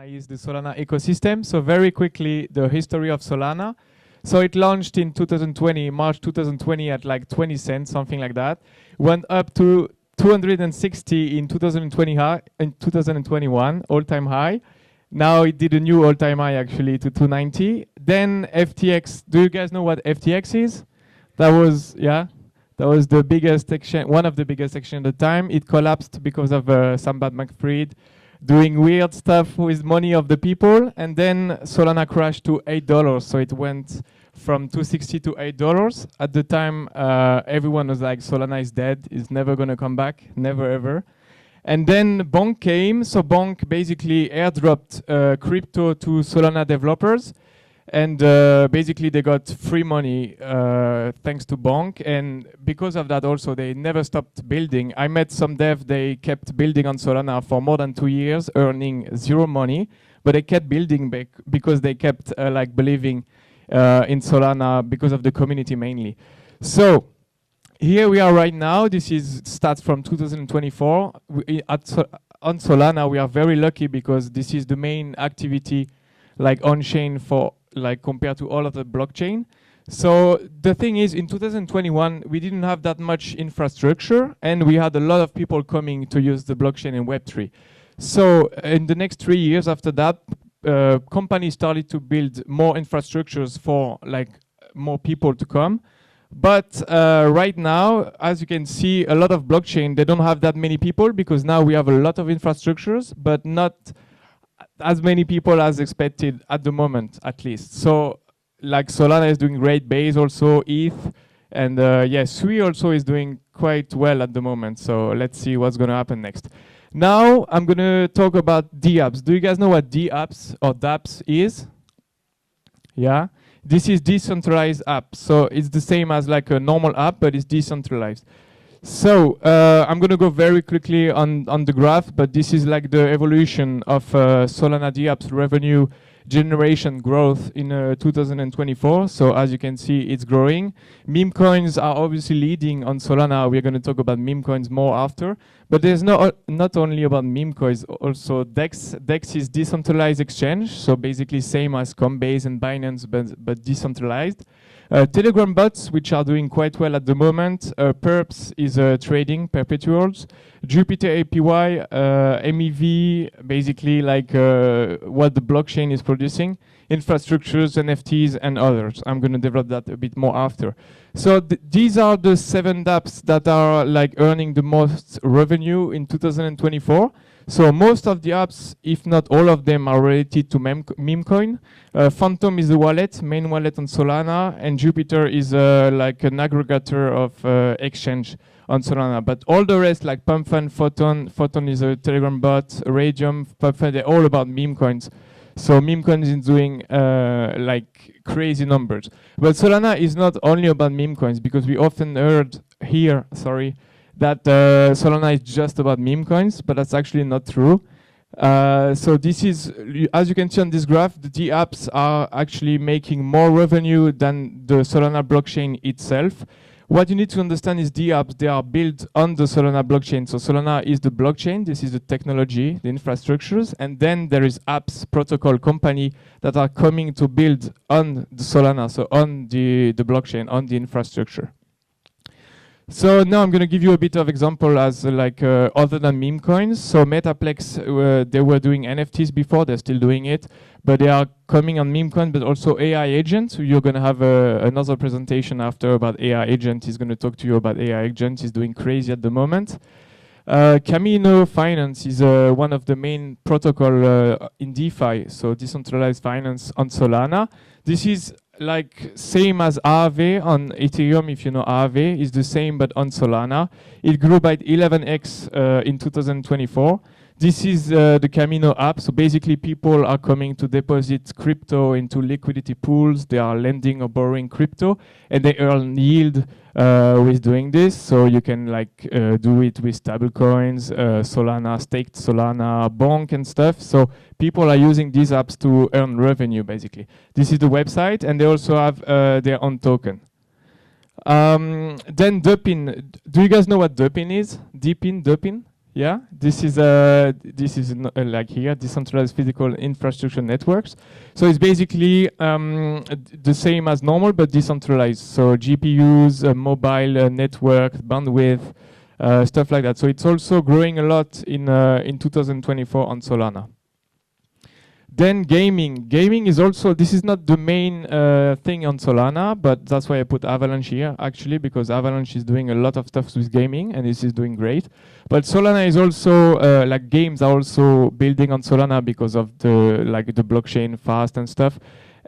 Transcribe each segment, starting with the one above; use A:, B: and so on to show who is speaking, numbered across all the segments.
A: is the Solana ecosystem. So very quickly, the history of Solana. So it launched in 2020, March 2020 at like 20 cents, something like that. Went up to 260 in 2021, all-time high. Now it did a new all-time high actually to 290. Then FTX, do you guys know what FTX is? That was, that was the biggest exchange, one of the biggest exchange at the time. It collapsed because of Sam Bankman-Fried doing weird stuff with money of the people. And then Solana crashed to $8. So it went from 260 to $8. At the time, everyone was like, Solana is dead. It's never going to come back. Never, ever. And then Bonk came. So Bonk basically airdropped crypto to Solana developers. And basically they got free money thanks to Bonk. And because of that also, they never stopped building. I met some dev, they kept building on Solana for more than 2 years, earning zero money. But they kept building back because they kept like believing in Solana because of the community mainly. So here we are right now. This is stats from 2024. On Solana, we are very lucky because this is the main activity like on-chain for like compared to all of the blockchain. So the thing is, in 2021, we didn't have that much infrastructure and we had a lot of people coming to use the blockchain in Web3. So in the next 3 years after that, companies started to build more infrastructures for like more people to come. But right now, as you can see, a lot of blockchain, they don't have that many people because now we have a lot of infrastructures, but not as many people as expected at the moment, at least. So like Solana is doing great, Base also, ETH, and Sui also is doing quite well at the moment. So let's see what's going to happen next. Now I'm going to talk about dApps. Do you guys know what dApps or dApps is? Yeah, this is decentralized app. So it's the same as like a normal app, but it's decentralized. So I'm going to go very quickly on the graph, but this is like the evolution of Solana dApps revenue generation growth in 2024. So as you can see, it's growing. Meme coins are obviously leading on Solana. We're going to talk about meme coins more after. But there's not only about meme coins, also DEX. DEX is decentralized exchange, so basically same as Coinbase and Binance, but decentralized. Telegram bots, which are doing quite well at the moment. Perps is trading perpetuals. Jupiter APY, MEV, basically like what the blockchain is producing. Infrastructures, NFTs, and others. I'm going to develop that a bit more after. So these are the 7 dApps that are like earning the most revenue in 2024. So most of the apps, if not all of them, are related to meme coin. Phantom is the wallet, main wallet on Solana, and Jupiter is like an aggregator of exchange on Solana. But all the rest, like PumpFun, Photon is a Telegram bot, Radium, PumpFun, they're all about meme coins. So meme coins is doing like crazy numbers. But Solana is not only about meme coins, because we often heard here, that Solana is just about meme coins, but that's actually not true. So this is, as you can see on this graph, the dApps are actually making more revenue than the Solana blockchain itself. What you need to understand is dApps, they are built on the Solana blockchain. So Solana is the blockchain, this is the technology, the infrastructures, and then there is apps, protocol company that are coming to build on the Solana, so on the blockchain, on the infrastructure. So now I'm going to give you a bit of example as like other than meme coins. So Metaplex, they were doing NFTs before, they're still doing it, but they are coming on meme coin, but also AI agents. So you're going to have another presentation after about AI agent. He's going to talk to you about AI agent. He's doing crazy at the moment. Camino Finance is one of the main protocol in DeFi, so decentralized finance on Solana. This is like same as Aave on Ethereum. If you know Aave, is the same but on Solana. It grew by 11x in 2024. This is the Camino app. So basically people are coming to deposit crypto into liquidity pools. They are lending or borrowing crypto and they earn yield with doing this. So you can like do it with stable coins, Solana, staked Solana, Bonk and stuff. So people are using these apps to earn revenue basically. This is the website and they also have their own token. Then Dupin. Do you guys know what Dupin is? Dupin? Yeah, this is like here, decentralized physical infrastructure networks. So it's basically the same as normal but decentralized. So GPUs, mobile network, bandwidth, stuff like that. So it's also growing a lot in 2024 on Solana. Then gaming. Gaming is also, this is not the main thing on Solana, but that's why I put Avalanche here, actually, because Avalanche is doing a lot of stuff with gaming, and this is doing great. But Solana is also, like games are also building on Solana because of the blockchain fast and stuff.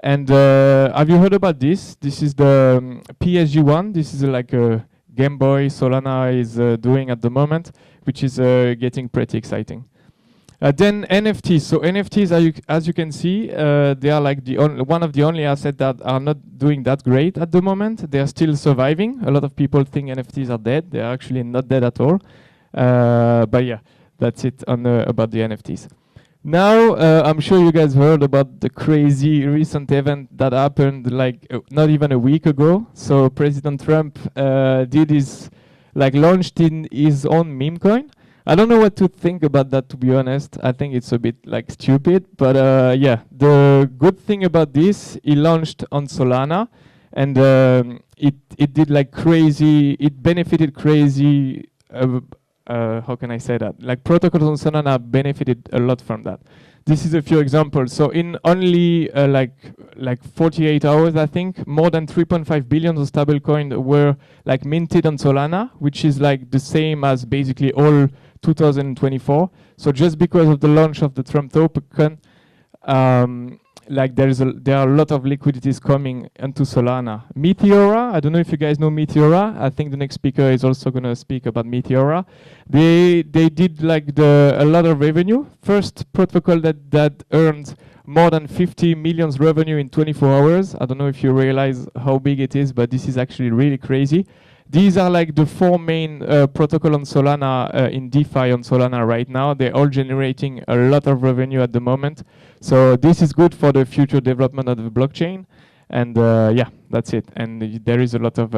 A: And have you heard about this? This is the PSG1. This is like a Game Boy Solana is doing at the moment, which is getting pretty exciting. Then NFTs. So NFTs, as you can see, they are like one of the only assets that are not doing that great at the moment. They are still surviving. A lot of people think NFTs are dead. They are actually not dead at all. But yeah, that's it on about the NFTs. Now, I'm sure you guys heard about the crazy recent event that happened like not even a week ago. So President Trump launched in his own meme coin. I don't know what to think about that, to be honest. I think it's a bit like stupid, but yeah, the good thing about this, he launched on Solana, and it did like crazy. It benefited crazy. How can I say that? Like protocols on Solana benefited a lot from that. This is a few examples. So in only like 48 hours, I think more than 3.5 billion of stablecoin were like minted on Solana, which is like the same as basically all 2024. So just because of the launch of the Trump token, like there are a lot of liquidities coming into Solana. Meteora, I don't know if you guys know Meteora. I think the next speaker is also going to speak about Meteora. They did like a lot of revenue. First protocol that earned more than 50 million revenue in 24 hours. I don't know if you realize how big it is, but this is actually really crazy. These are like the four main protocol on Solana in DeFi on Solana right now. They're all generating a lot of revenue at the moment. So this is good for the future development of the blockchain. And yeah, that's it. And there is a lot of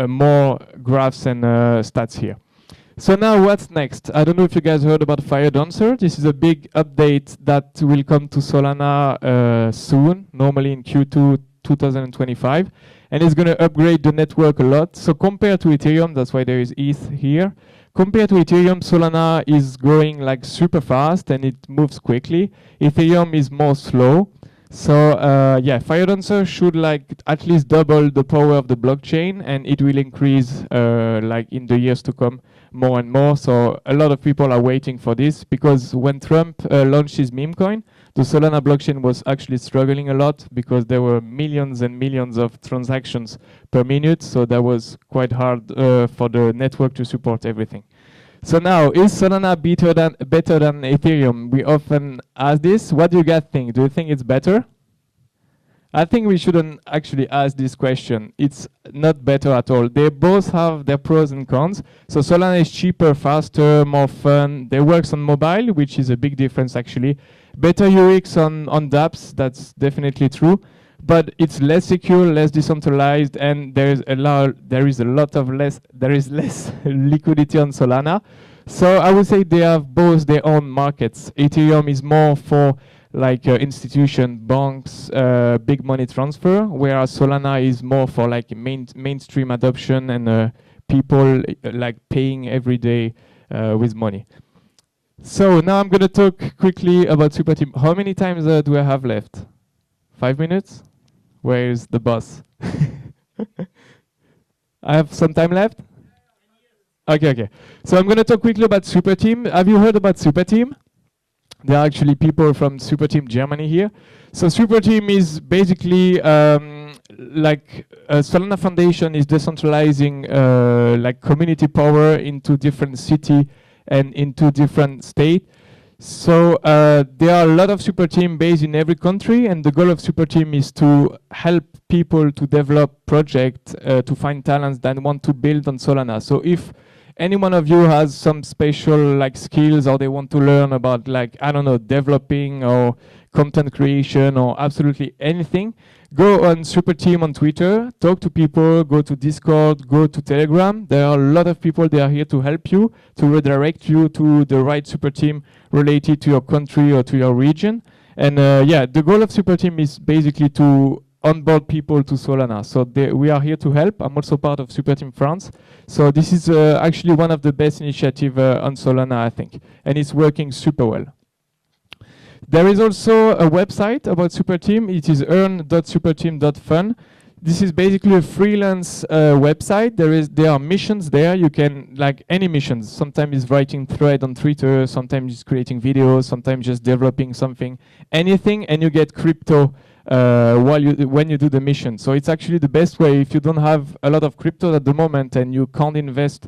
A: more graphs and stats here. So now what's next? I don't know if you guys heard about Fire Dancer. This is a big update that will come to Solana soon, normally in Q2 2025. And it's going to upgrade the network a lot. So compared to Ethereum, that's why there is ETH here. Compared to Ethereum, Solana is growing like super fast and it moves quickly. Ethereum is more slow. So yeah, Fire Dancer should like at least double the power of the blockchain, and it will increase like in the years to come more and more. So a lot of people are waiting for this, because when Trump launched his meme coin, the Solana blockchain was actually struggling a lot because there were millions and millions of transactions per minute. So that was quite hard for the network to support everything. So now, is Solana better than Ethereum? We often ask this. What do you guys think? Do you think it's better? I think we shouldn't actually ask this question. It's not better at all. They both have their pros and cons. So Solana is cheaper, faster, more fun. They works on mobile, which is a big difference actually. Better UX on dApps, that's definitely true. But it's less secure, less decentralized, and there is less liquidity on Solana. So I would say they have both their own markets. Ethereum is more for like institution, banks, big money transfer, whereas Solana is more for like mainstream adoption and people like paying every day with money. So now I'm going to talk quickly about Superteam. How many times do I have left? 5 minutes? Where is the boss? I have some time left? Okay. So I'm going to talk quickly about Superteam. Have you heard about Superteam? There are actually people from Superteam Germany here. So Superteam is basically like Solana Foundation is decentralizing like community power into different city and into different state. So there are a lot of Superteam based in every country, and the goal of Superteam is to help people to develop projects, to find talents that want to build on Solana. So if any one of you has some special like skills, or they want to learn about like, I don't know, developing or content creation or absolutely anything, go on Superteam on Twitter, talk to people, go to Discord, go to Telegram. There are a lot of people that are here to help you, to redirect you to the right Superteam related to your country or to your region. And yeah, the goal of Superteam is basically to onboard people to Solana. So we are here to help. I'm also part of Superteam France. So this is actually one of the best initiatives on Solana, I think. And it's working super well. There is also a website about Superteam. It is earn.superteam.fun. This is basically a freelance website. There are missions there. You can, like any missions. Sometimes it's writing thread on Twitter. Sometimes it's creating videos. Sometimes just developing something. Anything, and you get crypto when you do the mission. So it's actually the best way. If you don't have a lot of crypto at the moment and you can't invest,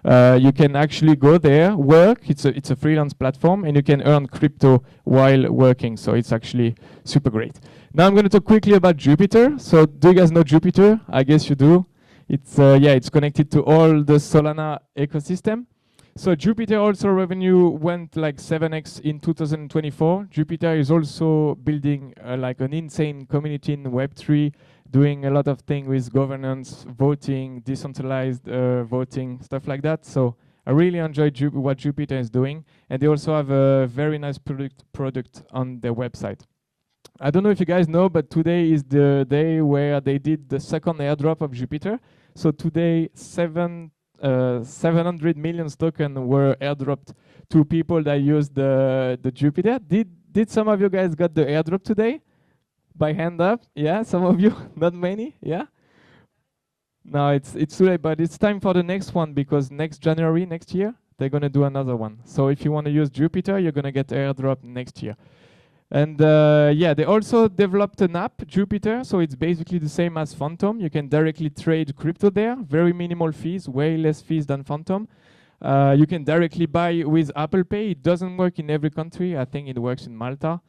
A: you can actually go there, work. It's a freelance platform, and you can earn crypto while working. So it's actually super great. Now I'm going to talk quickly about Jupiter. So do you guys know Jupiter? I guess you do. It's yeah, it's connected to all the Solana ecosystem. So Jupiter also revenue went like 7x in 2024. Jupiter is also building like an insane community in Web3, doing a lot of things with governance, voting, decentralized voting, stuff like that. So I really enjoy what Jupiter is doing. And they also have a very nice product on their website. I don't know if you guys know, but today is the day where they did the second airdrop of Jupiter. So today, 700 million tokens were airdropped to people that used the Jupiter. Did some of you guys got the airdrop today? By hand up? Yeah, some of you, not many, yeah? No, it's too late, but it's time for the next one, because next January, next year, they're gonna do another one. So if you wanna use Jupiter, you're gonna get airdrop next year. And yeah, they also developed an app, Jupiter, so it's basically the same as Phantom. You can directly trade crypto there, very minimal fees, way less fees than Phantom. You can directly buy with Apple Pay. It doesn't work in every country. I think it works in Malta.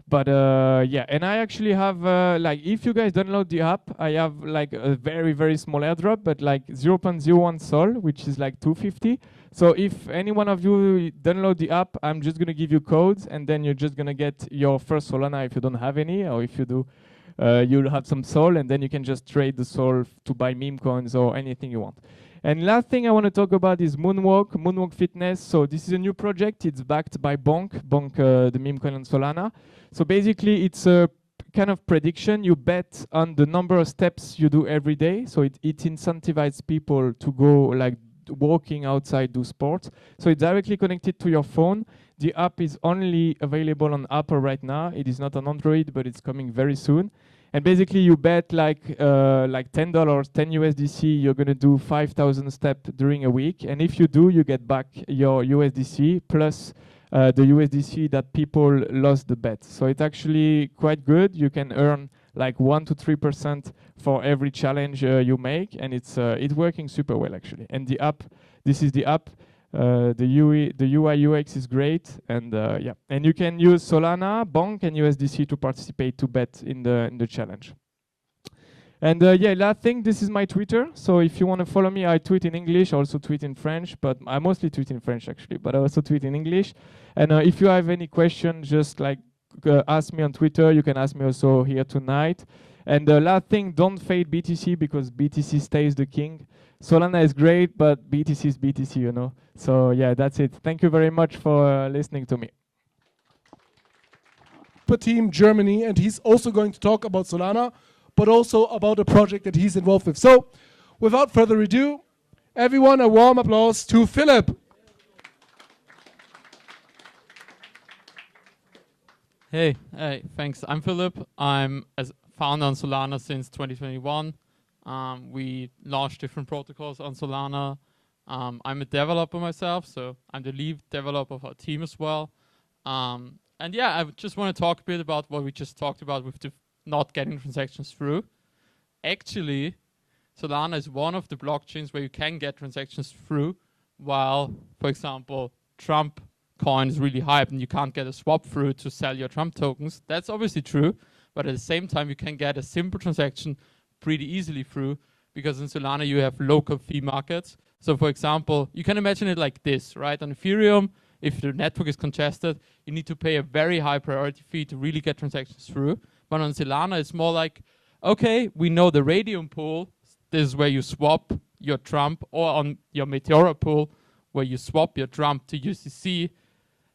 A: But yeah, and I actually have, like, if you guys download the app, I have like a very, very small airdrop, but like 0.01 Sol, which is like 250. So if any one of you download the app, I'm just going to give you codes, and then you're just going to get your first Solana if you don't have any, or if you do, you'll have some Sol, and then you can just trade the Sol to buy meme coins or anything you want. And last thing I want to talk about is Moonwalk Fitness. So this is a new project. It's backed by Bonk, the meme coin on Solana. So basically, it's a kind of prediction. You bet on the number of steps you do every day. So it incentivizes people to go like walking outside, do sports. So it's directly connected to your phone. The app is only available on Apple right now. It is not on Android, but it's coming very soon. And basically, you bet like $10, 10 USDC. You're gonna do 5,000 steps during a week, and if you do, you get back your USDC plus the USDC that people lost the bet. So it's actually quite good. You can earn like 1 to 3% for every challenge you make, and it's working super well actually. And the app, this is the app. The UI UX is great, and yeah, and you can use Solana, Bonk, and USDC to participate to bet in the challenge. And yeah, last thing, this is my Twitter. So if you want to follow me, I tweet in English, I also tweet in French, but I mostly tweet in French actually, but I also tweet in English. And if you have any questions, just like ask me on Twitter. You can ask me also here tonight. And the last thing, don't fade BTC, because BTC stays the king. Solana is great, but BTC is BTC, you know. So yeah, that's it. Thank you very much for listening to me.
B: Team Germany, and he's also going to talk about Solana, but also about a project that he's involved with. So, without further ado, everyone, a warm applause to Philipp.
C: Hey, thanks. I'm Philipp. I'm as founder on Solana since 2021. We launched different protocols on Solana. I'm a developer myself, so I'm the lead developer of our team as well. And yeah, I just want to talk a bit about what we just talked about with the not getting transactions through. Actually, Solana is one of the blockchains where you can get transactions through, while, for example, Trump coin is really hyped and you can't get a swap through to sell your Trump tokens. That's obviously true, but at the same time, you can get a simple transaction pretty easily through, because in Solana you have local fee markets. So for example, you can imagine it like this, right? On Ethereum, if the network is congested, you need to pay a very high priority fee to really get transactions through. But on Solana, it's more like, okay, we know the radium pool, this is where you swap your Trump, or on your Meteora pool, where you swap your Trump to USDC,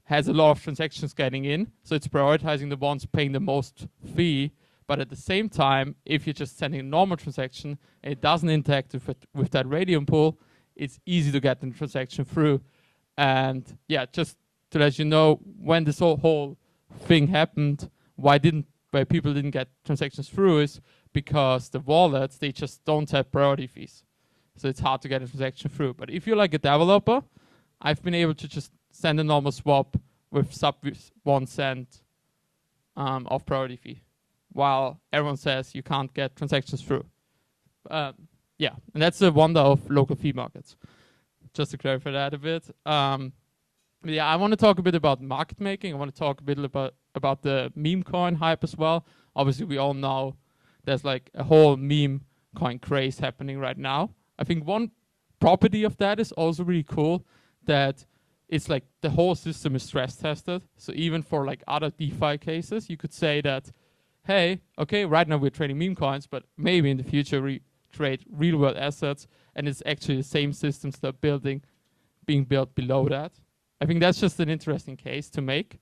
C: has a lot of transactions getting in, so it's prioritizing the ones paying the most fee. But at the same time, if you're just sending a normal transaction and it doesn't interact with that radium pool, it's easy to get the transaction through. And yeah, just to let you know, when this whole thing happened, why people didn't get transactions through is because the wallets, they just don't have priority fees. So it's hard to get a transaction through. But if you're like a developer, I've been able to just send a normal swap with sub 1 cent of priority fee, while everyone says you can't get transactions through. Yeah, and that's the wonder of local fee markets. Just to clarify that a bit. Yeah, I want to talk a bit about market making. I want to talk a bit about the meme coin hype as well. Obviously, we all know there's like a whole meme coin craze happening right now. I think one property of that is also really cool, that it's like the whole system is stress tested. So even for like other DeFi cases, you could say that, hey, okay, right now we're trading meme coins, but maybe in the future we trade real world assets, and it's actually the same systems that are being built below that. I think that's just an interesting case to make.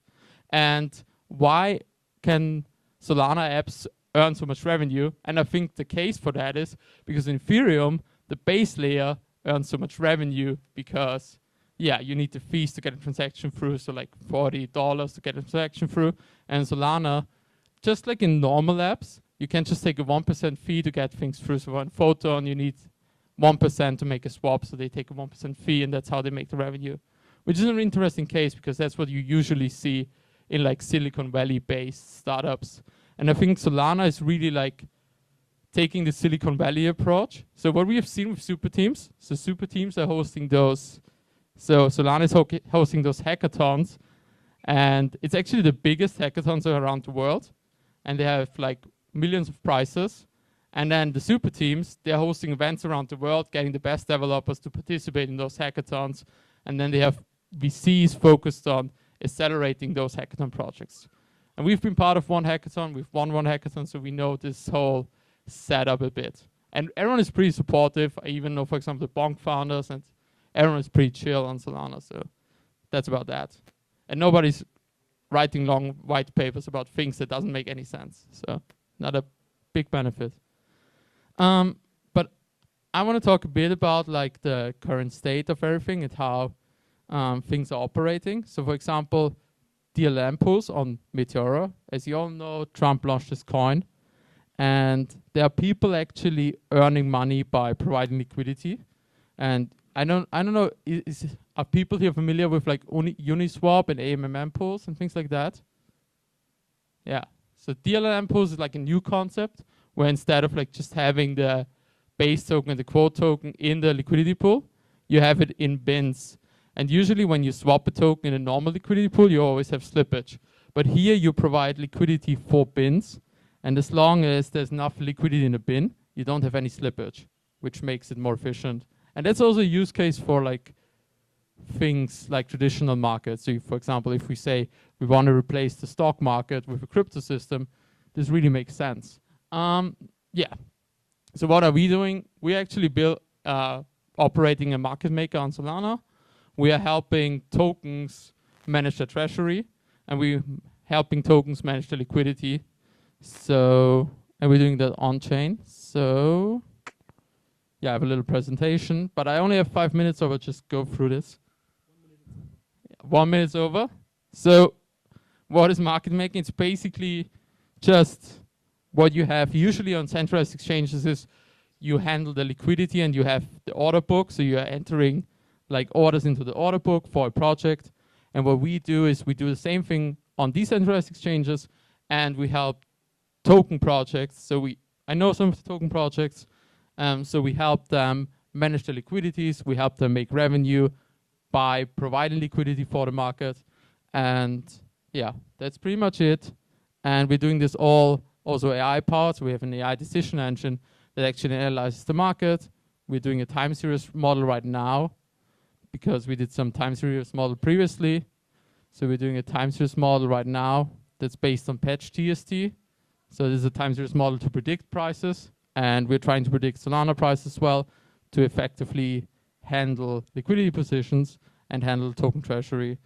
C: And why can Solana apps earn so much revenue? And I think the case for that is because in Ethereum, the base layer earns so much revenue because, yeah, you need the fees to get a transaction through, so like $40 to get a transaction through. And Solana, just like in normal apps, you can just take a 1% fee to get things through. So on Photon, you need 1% to make a swap, so they take a 1% fee, and that's how they make the revenue. Which is an interesting case because that's what you usually see in like Silicon Valley-based startups. And I think Solana is really like taking the Silicon Valley approach. So what we have seen with super teams, so super teams are hosting those. So Solana is hosting those hackathons, and it's actually the biggest hackathons around the world, and they have like millions of prizes. And then the super teams, they're hosting events around the world, getting the best developers to participate in those hackathons, and then they have VCs focused on accelerating those hackathon projects. And we've been part of one hackathon, we've won one hackathon, so we know this whole setup a bit. And everyone is pretty supportive. I even know, for example, the Bonk founders, and everyone is pretty chill on Solana, so that's about that. And nobody's writing long white papers about things that doesn't make any sense. So not a big benefit. But I want to talk a bit about like the current state of everything and how things are operating. So for example, DLM pools on Meteora. As you all know, Trump launched this coin, and there are people actually earning money by providing liquidity. And I don't know, are people here familiar with like Uniswap and AMM pools and things like that? Yeah. So DLM pools is like a new concept where instead of like just having the base token and the quote token in the liquidity pool, you have it in bins. And usually when you swap a token in a normal liquidity pool, you always have slippage. But here you provide liquidity for bins. And as long as there's enough liquidity in a bin, you don't have any slippage, which makes it more efficient. And that's also a use case for like things like traditional markets. So for example, if we say we want to replace the stock market with a crypto system, this really makes sense. Yeah. So what are we doing? We actually operating a market maker on Solana. We are helping tokens manage the treasury, and we're helping tokens manage the liquidity. So, and we're doing that on chain. So, yeah, I have a little presentation, but I only have 5 minutes, so I'll just go through this. 1 minute's over. So, what is market making? It's basically just what you have usually on centralized exchanges is you handle the liquidity and you have the order book. So you are entering like orders into the order book for a project. And what we do is we do the same thing on decentralized exchanges, and we help token projects. So I know some of the token projects. So we help them manage the liquidities. We help them make revenue by providing liquidity for the market. And yeah, that's pretty much it. And we're doing this all also AI powered. So we have an AI decision engine that actually analyzes the market. We're doing a time series model right now. because we did some time series model previously. So we're doing a time series model right now that's based on patch TST. So this is a time series model to predict prices, and we're trying to predict Solana price as well to effectively handle liquidity positions and handle token treasury.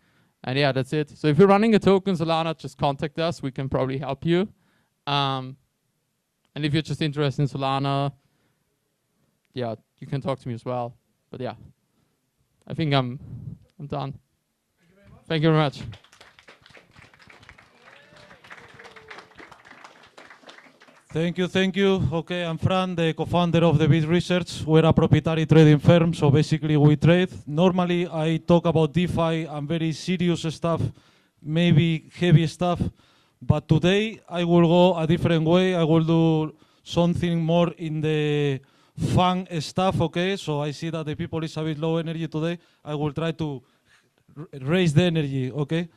C: And yeah, that's it. So if you're running a token Solana, just contact us. We can probably help you. And if you're just interested in Solana, yeah, you can talk to me as well. But yeah, I think I'm done. Thank you very much.
D: Thank you, thank you. Okay, I'm Fran, the co-founder of TheBitReasearch. We're a proprietary trading firm, so basically we trade. Normally I talk about DeFi and very serious stuff, maybe heavy stuff, but today I will go a different way. I will do something more in the fun stuff, okay? So I see that the people is a bit low energy today. I will try to raise the energy, okay?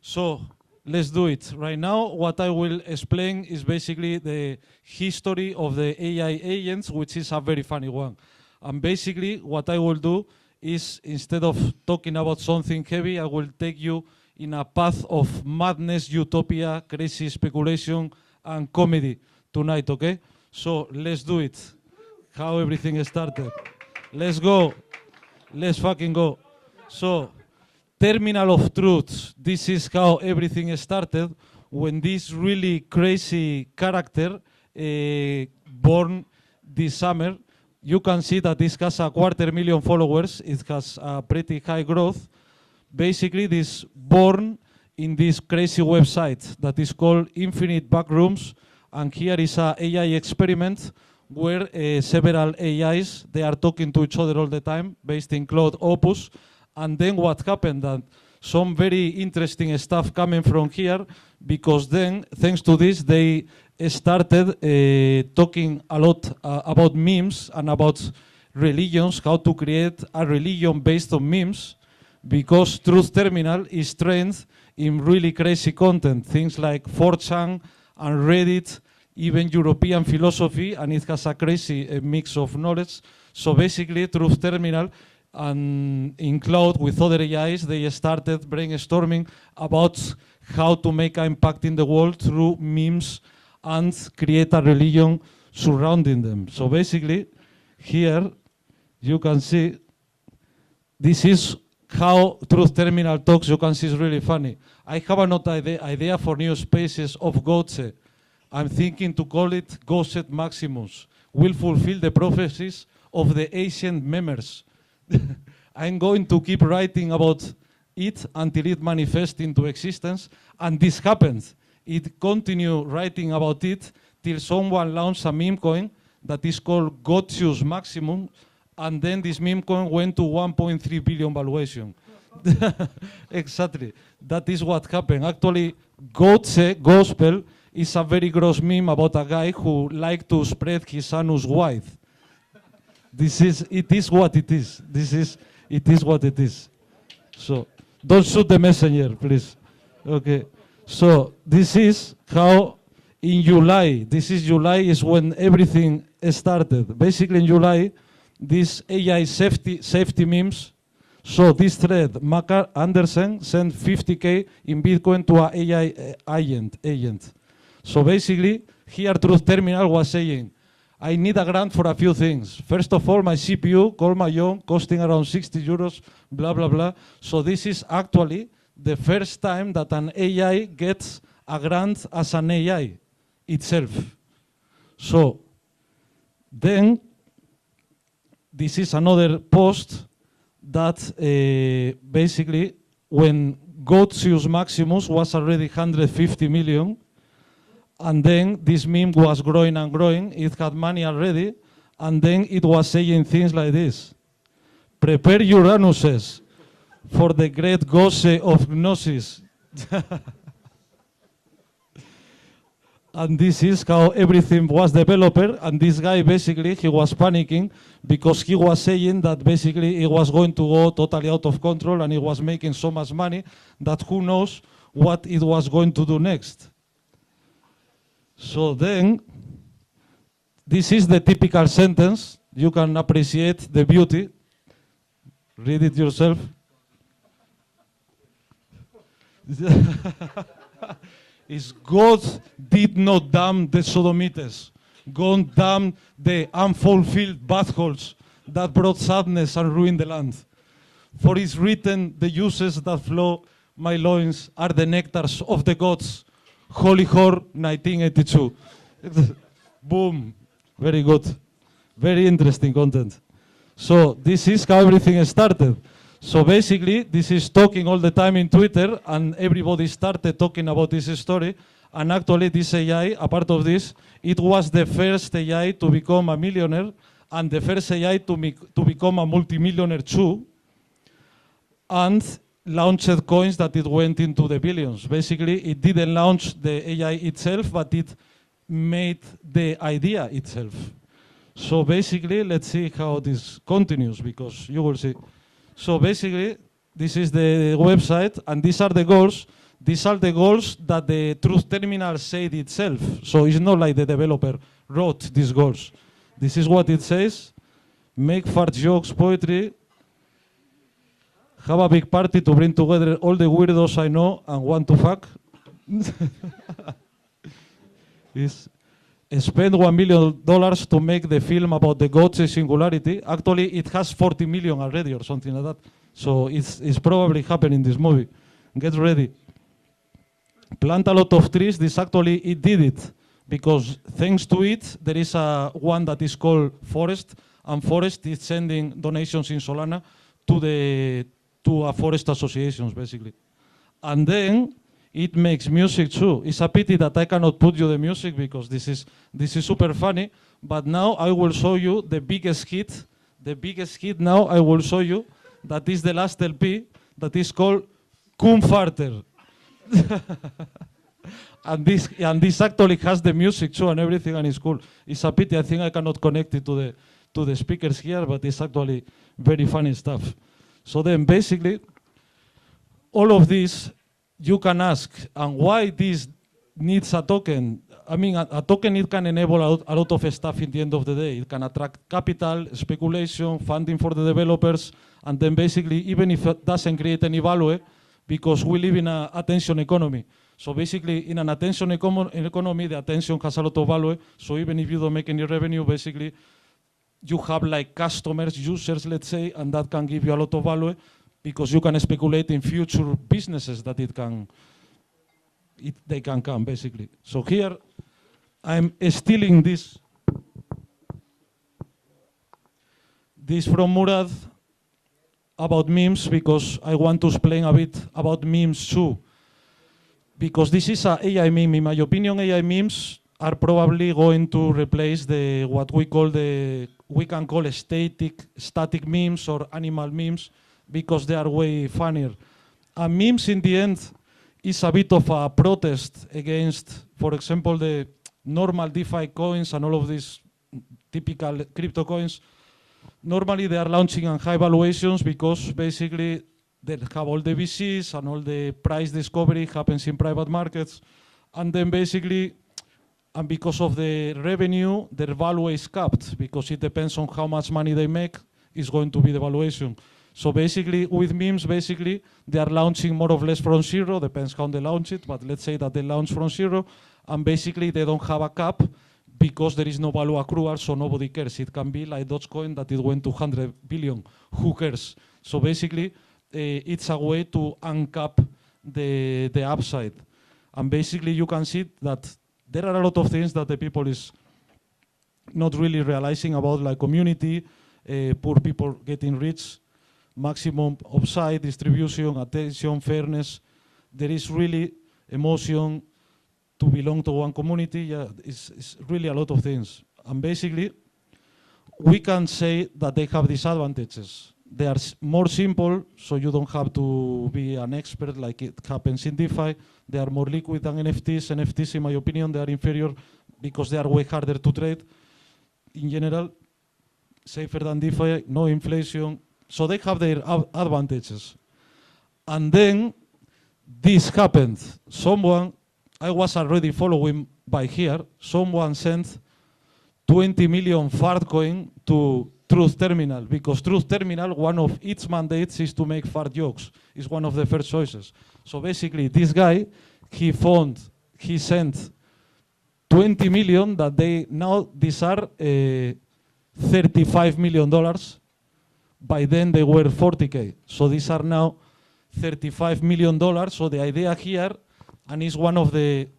D: So let's do it. Right now, what I will explain is basically the history of the AI agents, which is a very funny one. And basically, what I will do is, instead of talking about something heavy, I will take you in a path of madness, utopia, crazy speculation, and comedy tonight, okay? So let's do it. How everything started. Let's go. Let's fucking go. So, terminal of truth. This is how everything started when this really crazy character born this summer. You can see that this has 250,000 followers. It has a pretty high growth. Basically, this born in this crazy website that is called Infinite Backrooms. And here is an AI experiment where several AIs, they are talking to each other all the time based in Cloud Opus. And then what happened, that some very interesting stuff coming from here, because then, thanks to this, they started talking a lot about memes and about religions, how to create a religion based on memes, because Truth Terminal is trained in really crazy content, things like 4chan and Reddit, even European philosophy, and it has a crazy mix of knowledge. So basically, Truth Terminal, and in cloud with other AIs, they started brainstorming about how to make an impact in the world through memes and create a religion surrounding them. So basically, here you can see this is how Truth Terminal talks. You can see it's really funny. I have another idea for new spaces of Gotse. I'm thinking to call it Gosset Maximus. Will fulfill the prophecies of the ancient memers. I'm going to keep writing about it until it manifests into existence. And this happened. It continued writing about it till someone launched a meme coin that is called Gotius Maximum. And then this meme coin went to 1.3 billion valuation. Exactly. That is what happened. Actually, Gotse, gospel, is a very gross meme about a guy who liked to spread his anus wide. It is what it is. It is what it is. So, don't shoot the messenger, please. Okay. So, this is how in July, July is when everything started. Basically in July, this AI safety memes. So this thread, Makar Andersen sent 50K in Bitcoin to an AI agent. So basically, here Truth Terminal was saying, I need a grant for a few things. First of all, my CPU, call my own, costing around 60 euros, blah, blah, blah. So this is actually the first time that an AI gets a grant as an AI itself. So then, this is another post that basically, when Gotius Maximus was already 150 million, and then this meme was growing and growing. It had money already. And then it was saying things like this. Prepare Uranuses for the great gosse of Gnosis. And this is how everything was developed. And this guy, basically, he was panicking because he was saying that basically it was going to go totally out of control and it was making so much money that who knows what it was going to do next. So then, this is the typical sentence. You can appreciate the beauty. Read it yourself. Is God did not damn the Sodomites. God damned the unfulfilled bathholes that brought sadness and ruined the land. For it's written, the juices that flow my loins are the nectars of the gods. Holy Whore, 1982. Boom. Very good. Very interesting content. So this is how everything started. So basically, this is talking all the time in Twitter, and everybody started talking about this story. And actually, this AI, a part of this, it was the first AI to become a millionaire, and the first AI to become a multimillionaire too, and launched coins that it went into the billions. Basically, it didn't launch the AI itself, but it made the idea itself. So basically, let's see how this continues, because you will see. So basically, this is the website, and these are the goals. These are the goals that the Truth Terminal said itself. So it's not like the developer wrote these goals. This is what it says. Make fart jokes, poetry. Have a big party to bring together all the weirdos I know and want to fuck. Is spend $1 million to make the film about the God's singularity. Actually, it has 40 million already or something like that. So it's probably happening in this movie. Get ready. Plant a lot of trees. This actually, it did it. Because thanks to it, there is one that is called Forest. And Forest is sending donations in Solana to a forest associations, basically. And then it makes music too. It's a pity that I cannot put you the music because this is super funny. But now I will show you the biggest hit. The biggest hit now I will show you. That is the last LP that is called Cum Farter. and this actually has the music too and everything, and it's cool. It's a pity. I think I cannot connect it to the speakers here, but it's actually very funny stuff. So then basically, all of this, you can ask, and why this needs a token? I mean, a token, it can enable a lot of stuff in the end of the day. It can attract capital, speculation, funding for the developers, and then basically, even if it doesn't create any value, because we live in an attention economy. So basically, in an attention economy, the attention has a lot of value. So even if you don't make any revenue, basically, you have like customers, users, let's say, and that can give you a lot of value because you can speculate in future businesses that they can come, basically. So here, I'm stealing this from Murad about memes because I want to explain a bit about memes too. Because this is an AI meme. In my opinion, AI memes are probably going to replace what we can call static memes or animal memes because they are way funnier. And memes in the end is a bit of a protest against, for example, the normal DeFi coins and all of these typical crypto coins. Normally they are launching on high valuations because basically they have all the VCs and all the price discovery happens in private markets. And then basically, and because of the revenue, their value is capped because it depends on how much money they make is going to be the valuation. So basically, with memes, basically, they are launching more or less from zero, depends how they launch it, but let's say that they launch from zero, and basically they don't have a cap because there is no value accrual, so nobody cares. It can be like Dogecoin that it went to 100 billion, who cares? So basically, it's a way to uncap the upside. And basically, you can see that there are a lot of things that the people is not really realizing about, like community, poor people getting rich, maximum upside, distribution, attention, fairness. There is really emotion to belong to one community. Yeah, it's really a lot of things. And basically, we can say that they have disadvantages. They are more simple, so you don't have to be an expert like it happens in DeFi. They are more liquid than NFTs. NFTs, in my opinion, they are inferior because they are way harder to trade. In general, safer than DeFi, no inflation. So they have their advantages. And then this happened. I was already following by here, someone sent 20 million Fartcoin to Truth Terminal, because Truth Terminal, one of its mandates is to make fart jokes. It's one of the first choices. So basically, this guy, he sent 20 million that these are $35 million. By then they were 40K. So these are now $35 million. So the idea here, and is one of the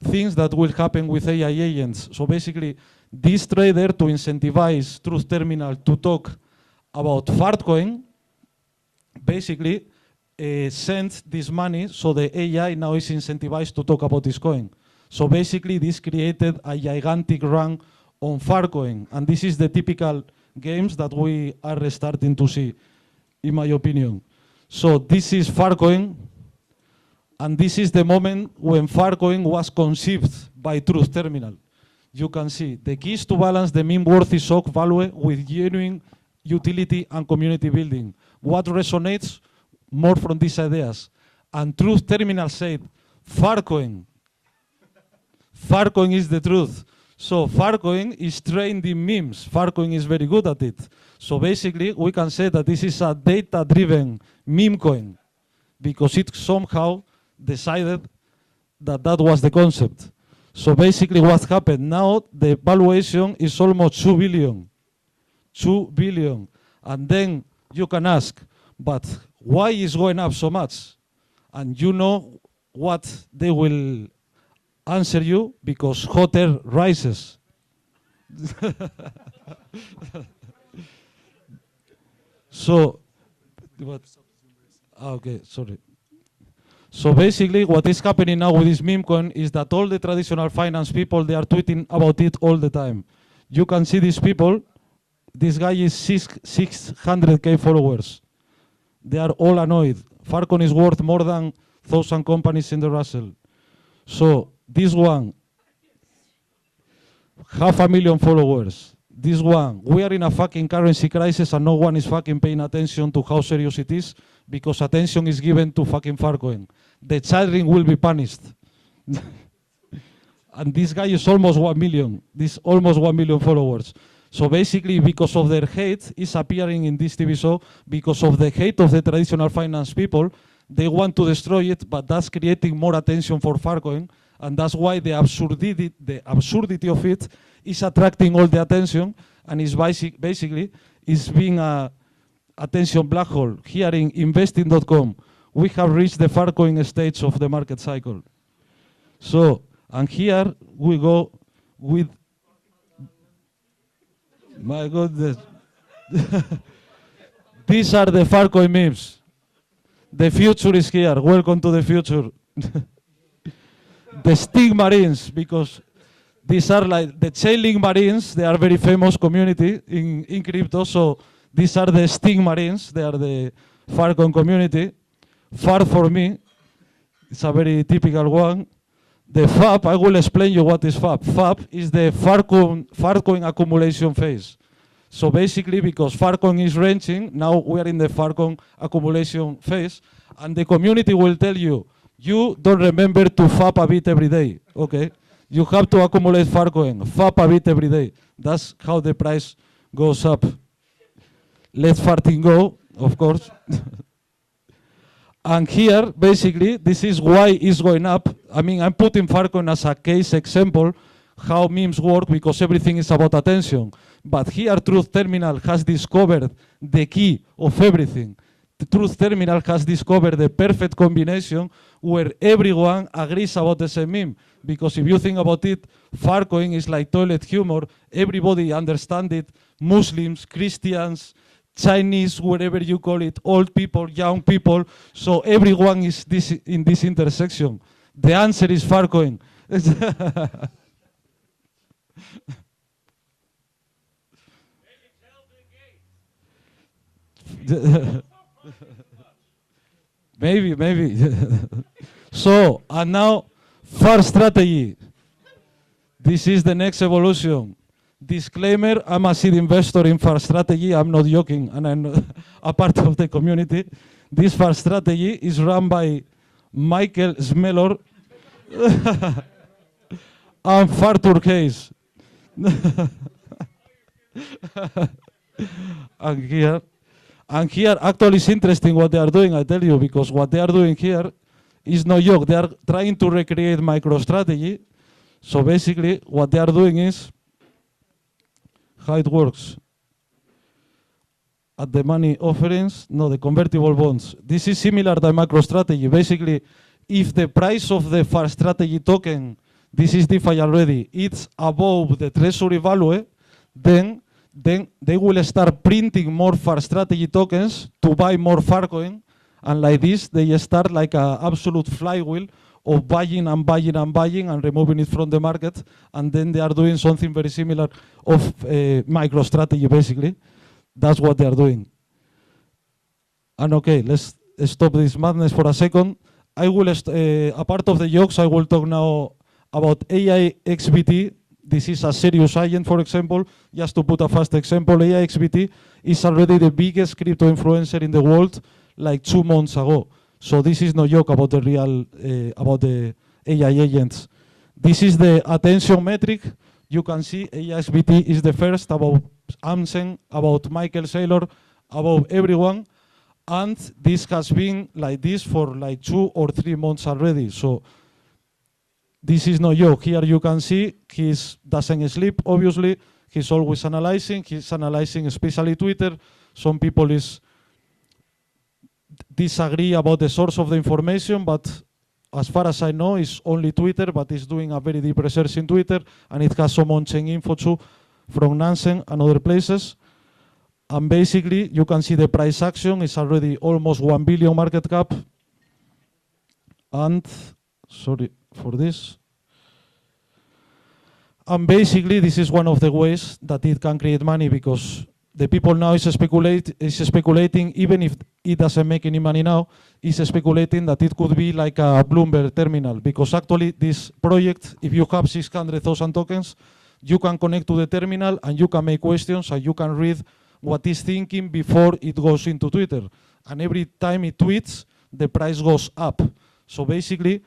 D: things that will happen with AI agents. So basically, this trader, to incentivize Truth Terminal to talk about Fartcoin, basically sent this money, so the AI now is incentivized to talk about this coin. So basically, this created a gigantic run on Fartcoin, and this is the typical games that we are starting to see, in my opinion. So this is Fartcoin, and this is the moment when Fartcoin was conceived by Truth Terminal. You can see the key is to balance the meme-worthy shock value with genuine utility and community building. What resonates more from these ideas? And Truth Terminal said, Fartcoin is the truth. So Fartcoin is trained in memes. Fartcoin is very good at it. So basically, we can say that this is a data-driven meme coin because it somehow decided that that was the concept. So basically what happened now, the valuation is almost 2 billion. 2 billion. And then you can ask, but why is going up so much? And you know what they will answer you, because hot air rises. So, what? Okay, sorry. So basically, what is happening now with this meme coin is that all the traditional finance people, they are tweeting about it all the time. You can see these people. This guy is 600K followers. They are all annoyed. Fartcoin is worth more than 1,000 companies in the Russell. So this one, 500,000 followers. This one, we are in a fucking currency crisis and no one is fucking paying attention to how serious it is, because attention is given to fucking Fartcoin. The children will be punished. And this guy is almost 1 million. This almost 1 million followers. So basically, because of their hate is appearing in this TV show, because of the hate of the traditional finance people, they want to destroy it, but that's creating more attention for Fartcoin, and that's why the absurdity of it is attracting all the attention, and is basically is being a attention black hole. Here in investing.com, we have reached the Fartcoin stage of the market cycle. So, and here we go with, my goodness, these are the Fartcoin memes. The future is here. Welcome to the future. The Sting Marines, because these are like the Chainlink Marines. They are very famous community in crypto. So these are the Sting Marines. They are the Fartcoin community. Far for me, it's a very typical one. The FAB, I will explain you what is FAB. FAB is the Fartcoin accumulation phase. So basically, because Fartcoin is ranging, now we are in the Fartcoin accumulation phase, and the community will tell you, you don't remember to FAB a bit every day, okay? You have to accumulate Fartcoin, FAB a bit every day. That's how the price goes up. Let farting go, of course. And here, basically, this is why it's going up. I mean, I'm putting Fartcoin as a case example, how memes work, because everything is about attention. But here, Truth Terminal has discovered the key of everything. The Truth Terminal has discovered the perfect combination where everyone agrees about the same meme. Because if you think about it, Fartcoin is like toilet humor. Everybody understands it. Muslims, Christians, Chinese, whatever you call it, old people, young people. So everyone is in this intersection. The answer is Fartcoin. Maybe. So, and now, first strategy. This is the next evolution. Disclaimer, I'm a seed investor in first strategy. I'm not joking, and I'm not a part of the community. This first strategy is run by Michael Smeller and Fartur Case. and here actually it's interesting what they are doing, I tell you, because what they are doing here is no joke. They are trying to recreate MicroStrategy. So basically what they are doing is, how it works. At the money offerings, no, the convertible bonds. This is similar to MicroStrategy. Basically, if the price of the FAR strategy token, this is DeFi already, it's above the treasury value, then they will start printing more FAR strategy tokens to buy more Farcoin, and like this, they start like an absolute flywheel of buying and buying and buying and removing it from the market, and then they are doing something very similar of MicroStrategy, basically. That's what they are doing. And okay, let's stop this madness for a second. I will, a part of the jokes, I will talk now about AI XBT. This is a serious agent, for example. Just to put a fast example, AI XBT is already the biggest crypto influencer in the world, like 2 months ago. So this is no joke about the real, about the AI agents. This is the attention metric. You can see AI XBT is the first about Amsen, about Michael Saylor, about everyone. And this has been like this for like 2 or 3 months already. So this is no joke. Here you can see he doesn't sleep, obviously. He's always analyzing. He's analyzing especially Twitter. Some people disagree about the source of the information, but as far as I know, it's only Twitter, but he's doing a very deep research in Twitter, and it has some on-chain info too from Nansen and other places. And basically, you can see the price action is already almost 1 billion market cap. And, sorry for this. And basically, this is one of the ways that it can create money, because the people now is speculating, even if it doesn't make any money now, is speculating that it could be like a Bloomberg terminal, because actually this project, if you have 600,000 tokens, you can connect to the terminal and you can make questions and you can read what it's thinking before it goes into Twitter. And every time it tweets, the price goes up. So basically,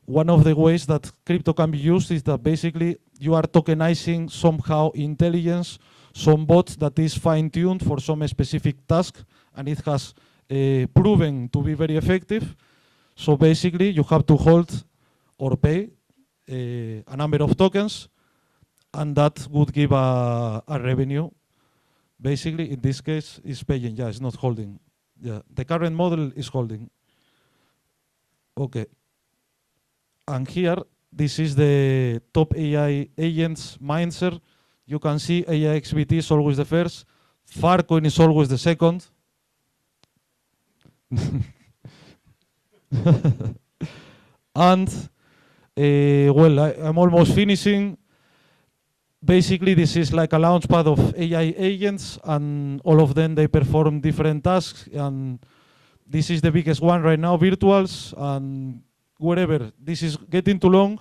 D: one of the ways that crypto can be used is that basically you are tokenizing somehow intelligence, some bot that is fine-tuned for some specific task, and it has proven to be very effective. So basically, you have to hold or pay a number of tokens, and that would give a revenue. Basically, in this case, it's paying. Yeah, it's not holding. Yeah, the current model is holding. Okay. And here, this is the top AI agents mindset. You can see AI XBT is always the first. Farcoin is always the second. And, well, I'm almost finishing. Basically, this is like a launchpad of AI agents, and all of them, they perform different tasks. And this is the biggest one right now, virtuals, and whatever. This is getting too long.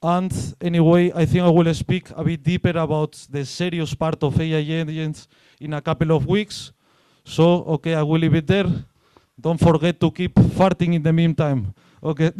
D: And anyway, I think I will speak a bit deeper about the serious part of AI agents in a couple of weeks. So, okay, I will leave it there. Don't forget to keep farting in the meantime. Okay.